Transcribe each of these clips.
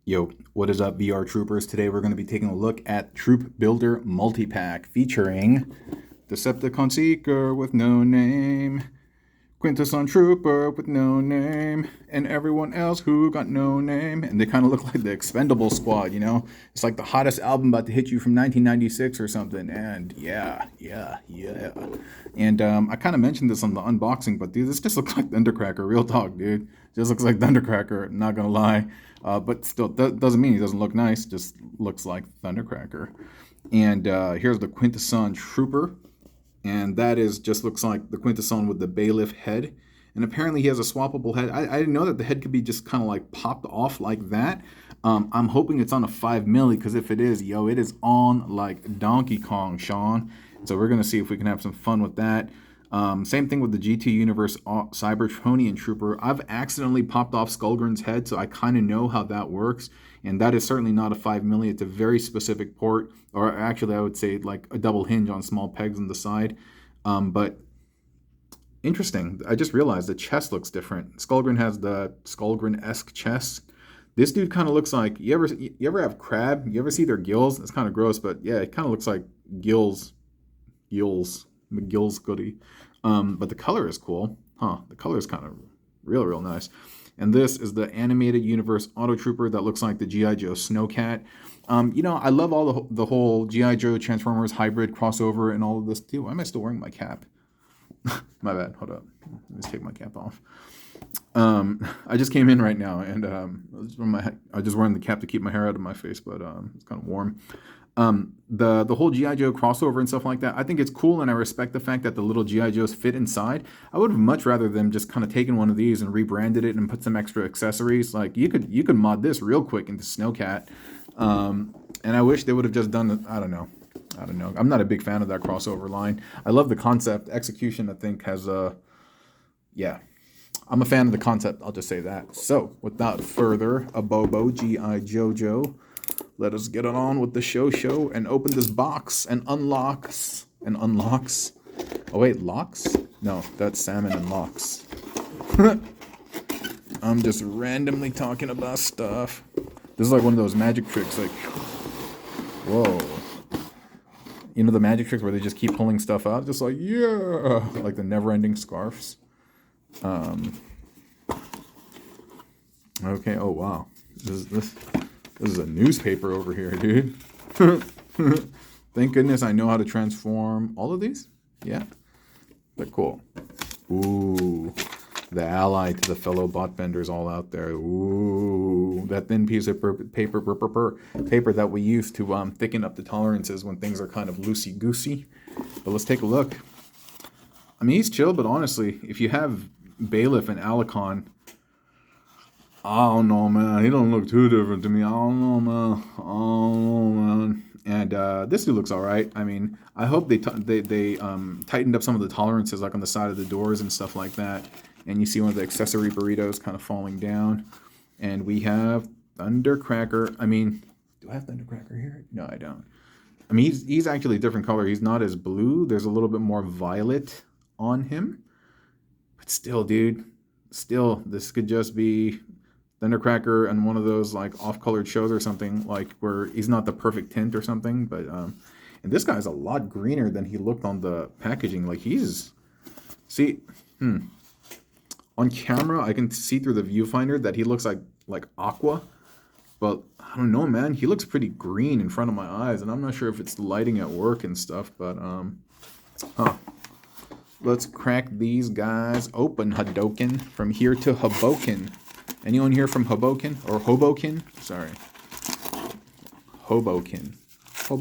Yo, what is up, VR Troopers? Today we're going to be taking a look at Troop Builder Multipack featuring Decepticon Seeker with no name, Quintesson Trooper with no name, and everyone else who got no name. And they kind of look like the Expendable Squad, you know? It's like the hottest album about to hit you from 1996 or something. And yeah. And I kind of mentioned this on the unboxing, but dude, this just looks like Thundercracker. Real talk, dude. Just looks like Thundercracker, not gonna lie. But still, that doesn't mean he doesn't look nice, just looks like Thundercracker. And here's the Quintesson Trooper. And that is just looks like the Quintesson with the bailiff head. And apparently he has a swappable head. I didn't know that the head could be just kind of like popped off like that. I'm hoping it's on a 5 milli, because if it is, yo, it is on like Donkey Kong, Sean. So we're going to see if we can have some fun with that. Same thing with the GT Universe Cybertronian Trooper. I've accidentally popped off Skullgrin's head, so I kind of know how that works. And that is certainly not a 5 milli. It's a very specific port, or actually I would say like a double hinge on small pegs on the side. But interesting. I just realized the chest looks different. Skullgrin has the Skullgrin-esque chest. This dude kind of looks like, you ever have crab? You ever see their gills? It's kind of gross, but yeah, it kind of looks like gills. McGill's goodie. But the color is cool. The color is kind of real nice. And this is the Animated Universe Auto Trooper that looks like the G.I. Joe Snowcat. I love all the whole G.I. Joe Transformers hybrid crossover and all of this too. Why am I still wearing my cap? My bad. Hold up. Let's take my cap off. I just came in right now, and I just wearing the cap to keep my hair out of my face, but it's kind of warm. The whole G.I. Joe crossover and stuff like that, I think it's cool, and I respect the fact that the little G.I. Joes fit inside. I would have much rather them just kind of taken one of these and rebranded it and put some extra accessories. Like you could mod this real quick into Snowcat. And I wish they would have just done I don't know. I'm not a big fan of that crossover line. I love the concept. Execution, I think, has I'm a fan of the concept. I'll just say that. So, without further ado, G.I. Jojo, let us get it on with the show and open this box and unlocks. Oh wait, locks? No, that's salmon and locks. I'm just randomly talking about stuff. This is like one of those magic tricks, like, whoa. You know the magic tricks where they just keep pulling stuff out? Just like, yeah, like the never-ending scarves. Okay, oh wow. This is a newspaper over here, dude. Thank goodness I know how to transform all of these. Yeah, they're cool. Ooh, the ally to the fellow bot benders all out there. Ooh, that thin piece of paper that we use to thicken up the tolerances when things are kind of loosey-goosey. But let's take a look. I mean, he's chill, but honestly, if you have Bailiff and Alicon, I don't know, man. He don't look too different to me. I don't know, man. And this dude looks all right. I mean, I hope they tightened up some of the tolerances, like on the side of the doors and stuff like that. And you see one of the accessory burritos kind of falling down. And we have Thundercracker. I mean, do I have Thundercracker here? No, I don't. I mean, he's actually a different color. He's not as blue. There's a little bit more violet on him. But still, dude. Still, this could just be Thundercracker and one of those like off-colored shows or something, like where he's not the perfect tint or something. But and this guy's a lot greener than he looked on the packaging. Like on camera I can see through the viewfinder that he looks like aqua, but I don't know, man. He looks pretty green in front of my eyes, and I'm not sure if it's the lighting at work and stuff. But let's crack these guys open. Hadoken from here to Hoboken. Anyone here from Hoboken? Or Hoboken? Sorry. Hoboken. I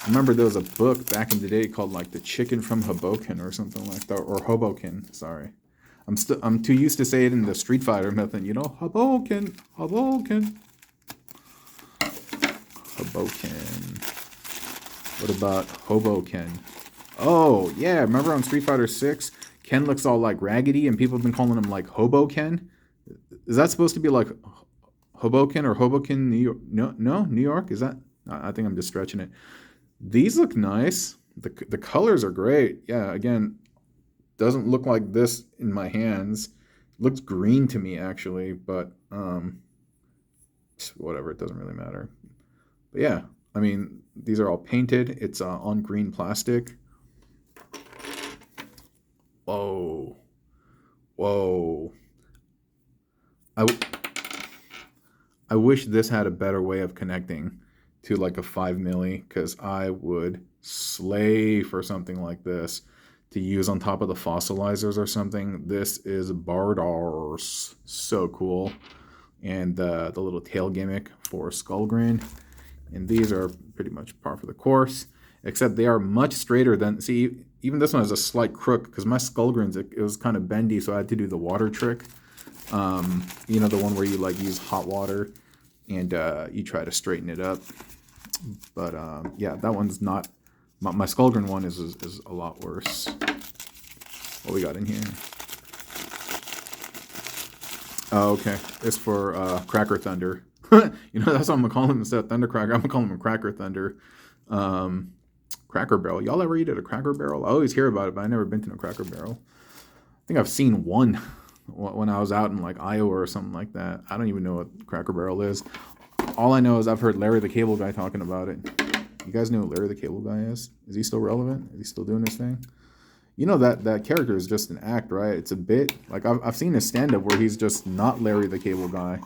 remember there was a book back in the day called like The Chicken from Hoboken or something like that. Or Hoboken, sorry. I'm too used to say it in the Street Fighter method, you know? Hoboken. What about Hoboken? Oh, yeah, remember on Street Fighter 6? Ken looks all like raggedy, and people have been calling him like Hobo Ken. Is that supposed to be like Hoboken or Hoboken, New York? No, New York? Is that? I think I'm just stretching it. These look nice. The colors are great. Yeah, again, doesn't look like this in my hands. Looks green to me actually, but whatever, it doesn't really matter. But yeah, I mean, these are all painted. It's on green plastic. Whoa. Whoa. I wish this had a better way of connecting to like a 5 milli, because I would slay for something like this to use on top of the fossilizers or something. This is Bardars. So cool. And the little tail gimmick for Skullgrin. And these are pretty much par for the course, except they are much straighter than, see, even this one has a slight crook, because my Skullgrins, it was kind of bendy, so I had to do the water trick. You know, the one where you like use hot water and you try to straighten it up. But yeah, that one's not, my Skullgrin one is a lot worse. What we got in here? Oh, okay. It's for Cracker Thunder. You know, that's what I'm going to call him instead of Thundercracker. I'm going to call him Cracker Thunder. Cracker Barrel. Y'all ever eat at a Cracker Barrel? I always hear about it, but I've never been to a Cracker Barrel. I think I've seen one when I was out in like Iowa or something like that. I don't even know what Cracker Barrel is. All I know is I've heard Larry the Cable Guy talking about it. You guys know who Larry the Cable Guy is? Is he still relevant? Is he still doing his thing? You know that character is just an act, right? It's a bit. Like I've seen a stand-up where he's just not Larry the Cable Guy.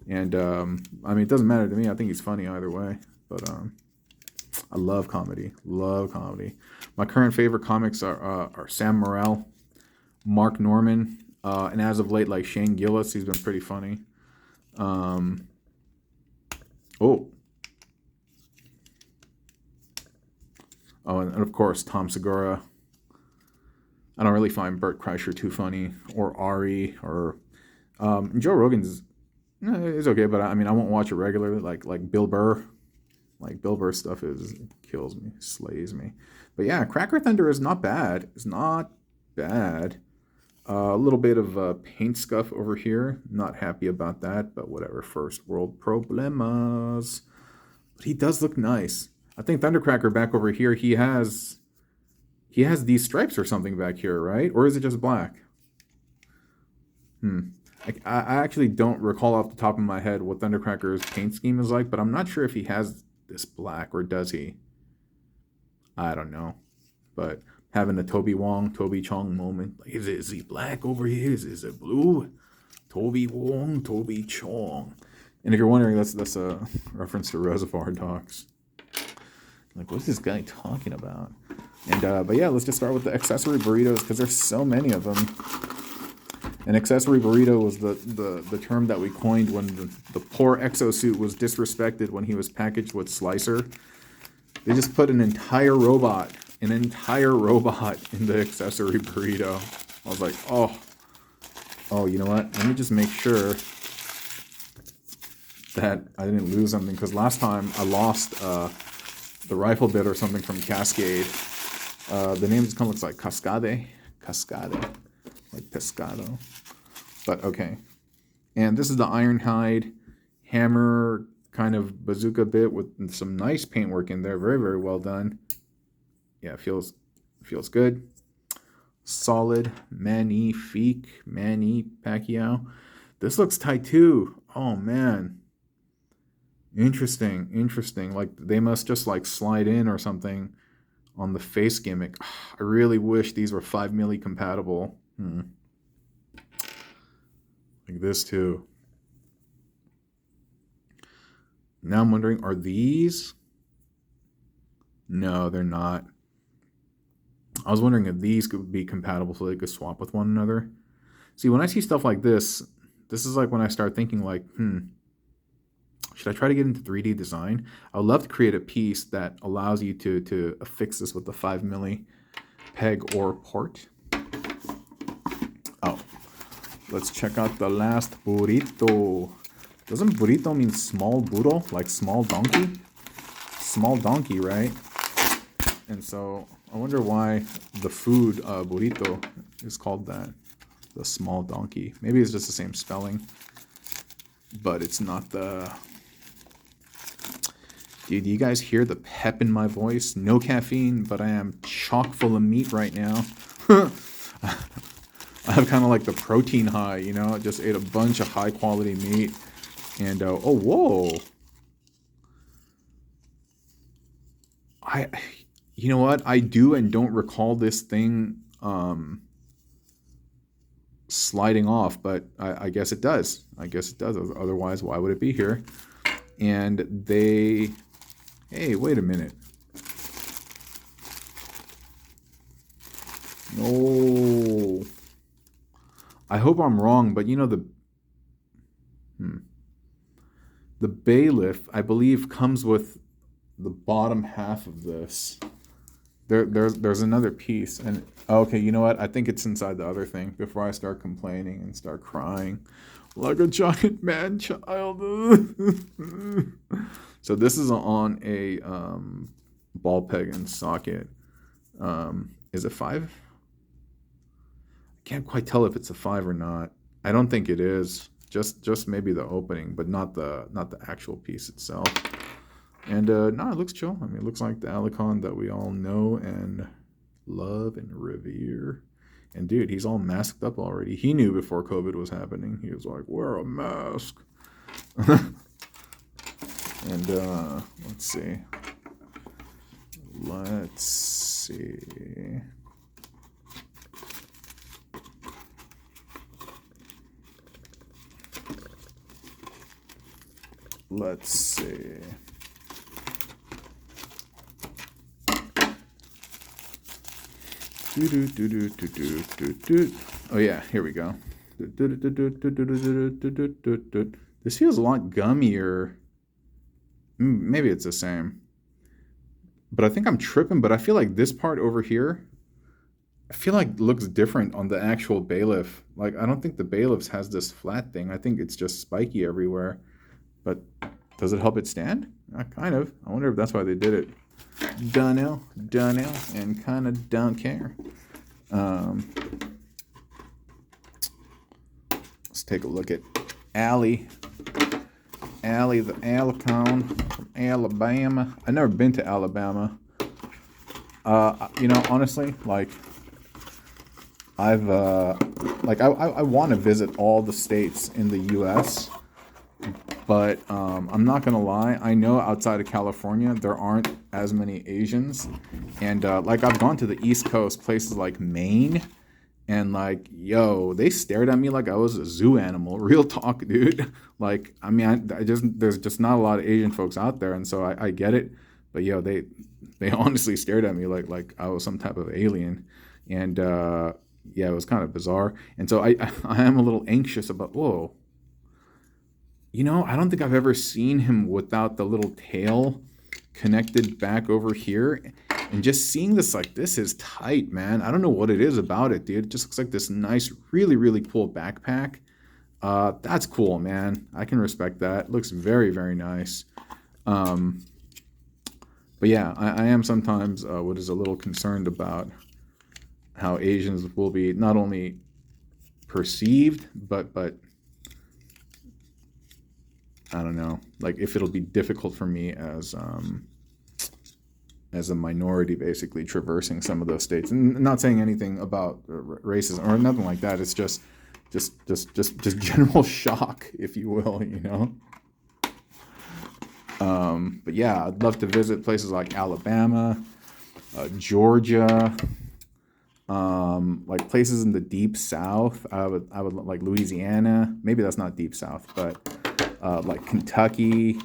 And I mean, it doesn't matter to me. I think he's funny either way. But I love comedy. Love comedy. My current favorite comics are Sam Morril, Mark Norman, and as of late, like Shane Gillis. He's been pretty funny. And of course, Tom Segura. I don't really find Bert Kreischer too funny, or Ari, or Joe Rogan's is okay, but I mean, I won't watch it regularly. Like Bill Burr, like Bill Burr stuff kills me, slays me. But yeah, Cracker Thunder is not bad. It's not bad. A little bit of paint scuff over here. Not happy about that, but whatever. First world problemas. But he does look nice. I think Thundercracker back over here, he has these stripes or something back here, right? Or is it just black? I actually don't recall off the top of my head what Thundercracker's paint scheme is like, but I'm not sure if he has this black, or does he? I don't know. But having a Toby Chong moment. Like, is he black over here? Is it blue? Toby Wong, Toby Chong. And if you're wondering, that's a reference to Reservoir Dogs. Like, what's this guy talking about? And but yeah, let's just start with the accessory burritos, because there's so many of them. An accessory burrito was the term that we coined when the poor exosuit was disrespected when he was packaged with Slicer. They just put an entire robot in the accessory burrito. I was like, oh, you know what? Let me just make sure that I didn't lose something, because last time I lost the rifle bit or something from Cascade. The name just kind of looks like Cascade, like pescado. But okay. And this is the Ironhide hammer kind of bazooka bit with some nice paintwork in there. Very, very well done. Yeah, feels good. Solid. Magnifique. Manny Pacquiao. This looks tight too. Oh man. Interesting. Like they must just like slide in or something on the face gimmick. I really wish these were 5 milli compatible. Like this too. Now I'm wondering, are these? No, they're not. I was wondering if these could be compatible so they could swap with one another. See, when I see stuff like this is like when I start thinking like, should I try to get into 3D design? I would love to create a piece that allows you to affix this with the 5 milli peg or port. Oh, let's check out the last burrito. Doesn't burrito mean small burro, like small donkey? Small donkey, right? And so I wonder why the food burrito is called that. The small donkey. Maybe it's just the same spelling, but it's not the... Dude, do you guys hear the pep in my voice? No caffeine, but I am chock full of meat right now. I have kind of like the protein high, you know? I just ate a bunch of high quality meat. And oh, whoa. You know what? I do and don't recall this thing sliding off, but I guess it does. I guess it does. Otherwise, why would it be here? And they, hey, wait a minute. No. I hope I'm wrong, but you know the bailiff, I believe, comes with the bottom half of this. There's another piece, and okay, you know what? I think it's inside the other thing before I start complaining and start crying like a giant man child. So this is on a ball peg and socket. Is it 5? I can't quite tell if it's a 5 or not. I don't think it is. Just maybe the opening, but not the actual piece itself. And no, it looks chill. I mean, it looks like the Alicon that we all know and love and revere. And dude, he's all masked up already. He knew before COVID was happening. He was like, wear a mask. And let's see. Let's see. Let's see. Oh yeah, here we go. This feels a lot gummier. Maybe it's the same. But I think I'm tripping, but I feel like this part over here, I feel like looks different on the actual bailiff. Like, I don't think the bailiffs has this flat thing. I think it's just spiky everywhere. But does it help it stand? Kind of. I wonder if that's why they did it. Dunno, and kind of don't care. Let's take a look at Allie the Alicon from Alabama. I've never been to Alabama. You know, honestly, like, I want to visit all the states in the U.S., but I'm not going to lie. I know outside of California, there aren't as many Asians. And like, I've gone to the East Coast, places like Maine. And like, yo, they stared at me like I was a zoo animal. Real talk, dude. Like, I mean, there's just not a lot of Asian folks out there. And so I get it. But yo, they honestly stared at me like I was some type of alien. And yeah, it was kind of bizarre. And so I am a little anxious about, whoa. You know, I don't think I've ever seen him without the little tail connected back over here. And just seeing this like this is tight, man. I don't know what it is about it, dude. It just looks like this nice, really, really cool backpack. That's cool, man. I can respect that. It looks very, very nice. But yeah, I am sometimes what is a little concerned about how Asians will be not only perceived, but I don't know, like if it'll be difficult for me as a minority, basically traversing some of those states, and not saying anything about racism or nothing like that. It's just general shock, if you will, you know. But yeah, I'd love to visit places like Alabama, Georgia, like places in the deep South. I would like Louisiana. Maybe that's not deep South, but like Kentucky.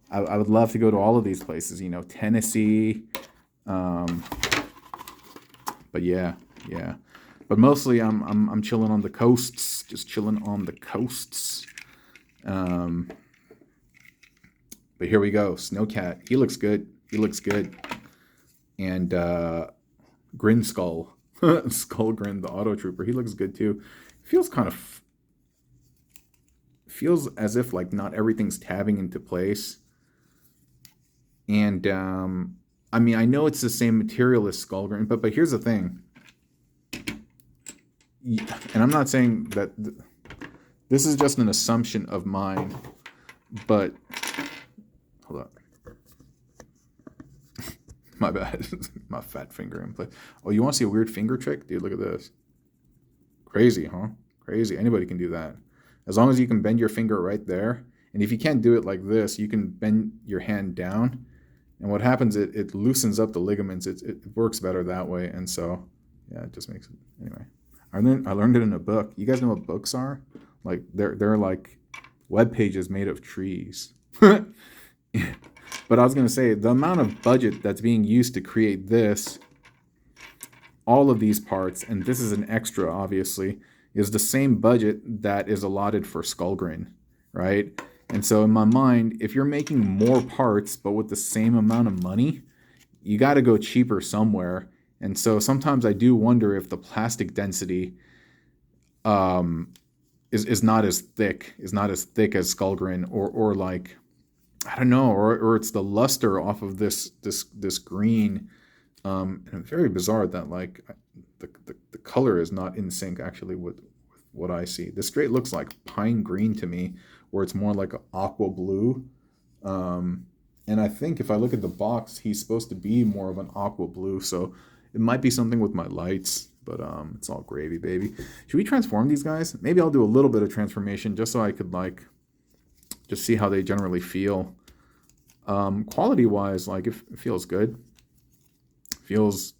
I would love to go to all of these places, you know, Tennessee. But yeah. But mostly I'm chilling on the coasts, just chilling on the coasts. But here we go, Snowcat. He looks good. And Grin Skull, Skull Grin, the Auto Trooper. He looks good too. Feels as if like not everything's tabbing into place. And I mean, I know it's the same material as Skullgrin, but here's the thing. And I'm not saying that this is just an assumption of mine, but hold up. My bad. My fat finger in place. Oh, you want to see a weird finger trick? Dude, look at this. Crazy, huh? Crazy. Anybody can do that. As long as you can bend your finger right there And if you can't do it like this, you can bend your hand down. And what happens, it loosens up the ligaments. It works better that way. And so, yeah, it just makes it, anyway. I learned it in a book. You guys know what books are? Like, they're like web pages made of trees. But I was going to say, the amount of budget that's being used to create this, all of these parts, and this is an extra, obviously, is the same budget that is allotted for Skullgrin, right? And so in my mind, if you're making more parts but with the same amount of money, you got to go cheaper somewhere. And so sometimes I do wonder if the plastic density is not as thick as Skullgrin, or like, I don't know, or it's the luster off of this green. And it's very bizarre that like the color is not in sync actually with what I see. This straight looks like pine green to me, where it's more like an aqua blue. And I think if I look at the box, he's supposed to be more of an aqua blue. So it might be something with my lights, but it's all gravy, baby. Should we transform these guys? Maybe I'll do a little bit of transformation just so I could like just see how they generally feel. Quality wise, like it feels good. Feels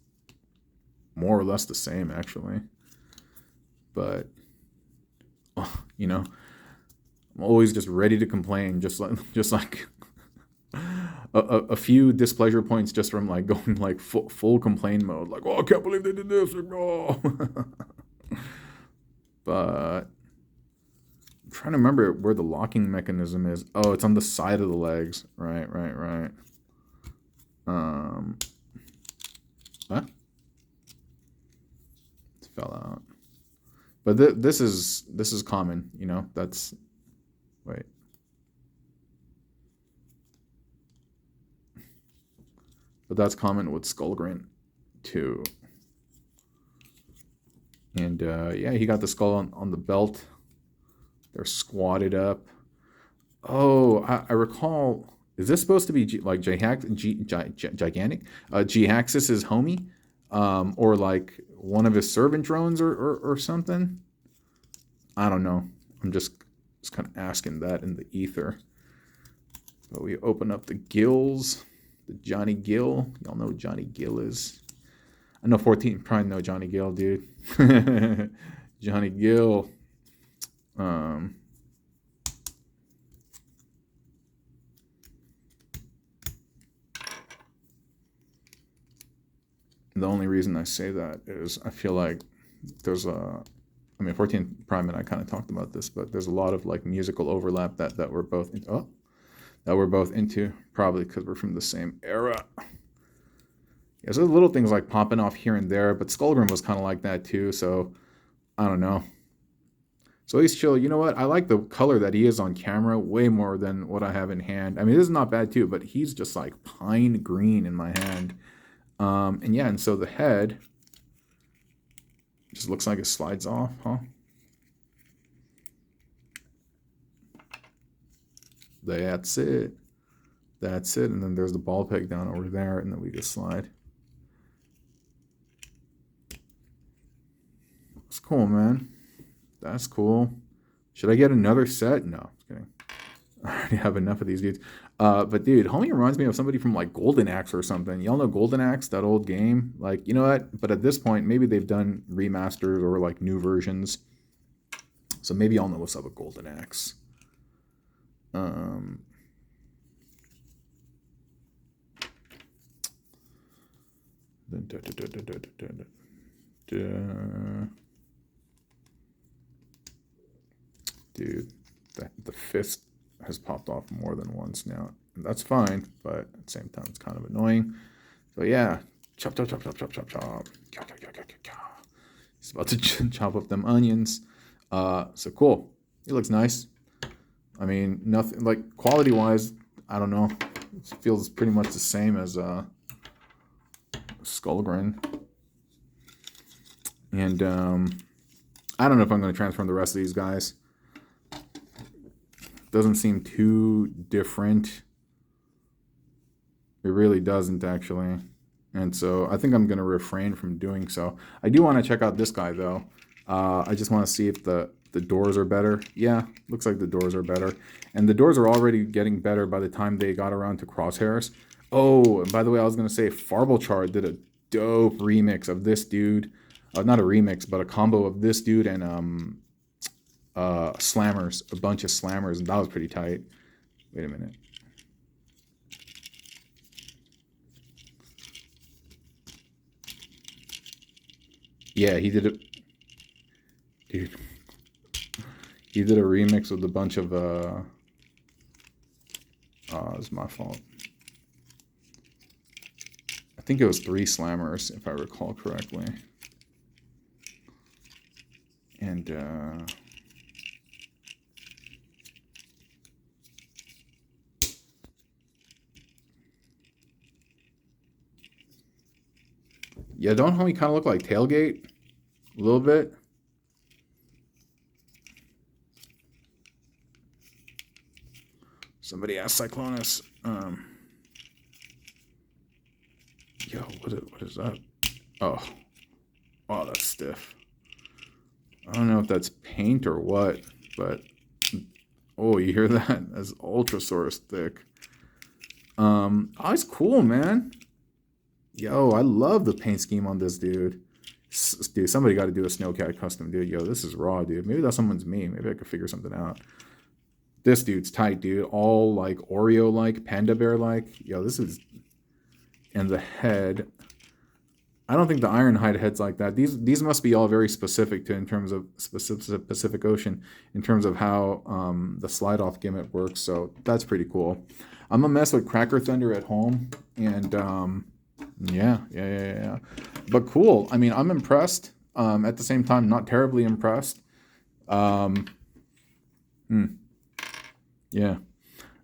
more or less the same actually. But you know, I'm always just ready to complain, just like a few displeasure points just from like going like full complain mode, like, oh, I can't believe they did this. Like, oh. But I'm trying to remember where the locking mechanism is. Oh, it's on the side of the legs. Right. What? It fell out. But this is common, you know. That's wait. But that's common with Skullgrin too. And yeah, he got the skull on the belt. They're squatted up. Oh, I recall. Is this supposed to be gigantic? G-Axis' homie, or like one of his servant drones or something? I don't know. I'm just kind of asking that in the ether. But we open up the gills. The Johnny Gill. Y'all know who Johnny Gill is. I know 14 probably know Johnny Gill, dude. Johnny Gill. The only reason I say that is I feel like there's a, I mean, 14 Prime and I kind of talked about this, but there's a lot of like musical overlap that we're both into. Oh, that we're both into, probably because we're from the same era. Yeah, so little things like popping off here and there, but Skullgrin was kind of like that too, so I don't know. So he's chill. You know what? I like the color that he is on camera way more than what I have in hand. I mean, this is not bad too, but he's just like pine green in my hand. And yeah, and so the head just looks like it slides off, huh? That's it. That's it. And then there's the ball peg down over there, and then we just slide. That's cool, man. That's cool. Should I get another set? No, just kidding. I already have enough of these dudes. But dude, homie reminds me of somebody from like Golden Axe or something. Y'all know Golden Axe, that old game? Like, you know what? But at this point, maybe they've done remasters or like new versions. So maybe y'all know what's up with Golden Axe. Dude, the fist has popped off more than once now. And that's fine, but at the same time, it's kind of annoying. So yeah, chop. He's about to chop up them onions. So cool. It looks nice. I mean, nothing like quality-wise, I don't know. It feels pretty much the same as Skullgrin. And I don't know if I'm going to transform the rest of these guys. Doesn't seem too different. It really doesn't, actually. And so I think I'm going to refrain from doing so. I do want to check out this guy, though. I just want to see if the the doors are better. Yeah, looks like the doors are better. And the doors are already getting better by the time they got around to crosshairs. Oh, and by the way, I was going to say Farblechard did a dope remix of this dude. Not a remix, but a combo of this dude and slammers, a bunch of slammers, and that was pretty tight. Wait a minute. Yeah, he did it. Dude. He did a remix with a bunch of it's my fault. I think it was 3 slammers, if I recall correctly. And yeah, don't homie kind of look like Tailgate? A little bit. Somebody asked Cyclonus. Yo, what is that? Oh, that's stiff. I don't know if that's paint or what, but oh, you hear that? That's Ultrasaurus thick. Oh, it's cool, man. Yo, I love the paint scheme on this dude. Dude, somebody got to do a Snowcat custom, dude. Yo, this is raw, dude. Maybe that someone's me. Maybe I could figure something out. This dude's tight, dude. All like Oreo-like, Panda Bear-like. Yo, this is... And the head... I don't think the Ironhide head's like that. These must be all very specific to in terms of Pacific Ocean, in terms of how the slide-off gimmick works. So that's pretty cool. I'm going to mess with Cracker Thunder at home. And... Yeah. But cool. I mean, I'm impressed. At the same time, not terribly impressed. Yeah.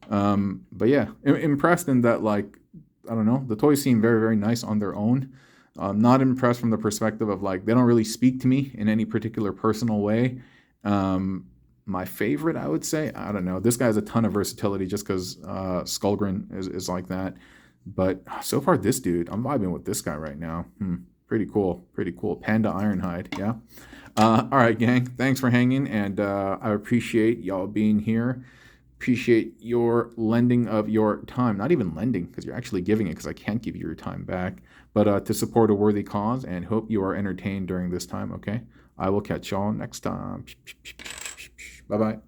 But yeah, impressed in that, like, I don't know, the toys seem very, very nice on their own. Not impressed from the perspective of, like, they don't really speak to me in any particular personal way. My favorite, I would say, I don't know. This guy has a ton of versatility just because Skullgrin is like that. But so far, this dude, I'm vibing with this guy right now. Pretty cool. Panda Ironhide, yeah. All right, gang. Thanks for hanging, and I appreciate y'all being here. Appreciate your lending of your time. Not even lending, because you're actually giving it, because I can't give you your time back. But to support a worthy cause, and hope you are entertained during this time, okay? I will catch y'all next time. Bye-bye.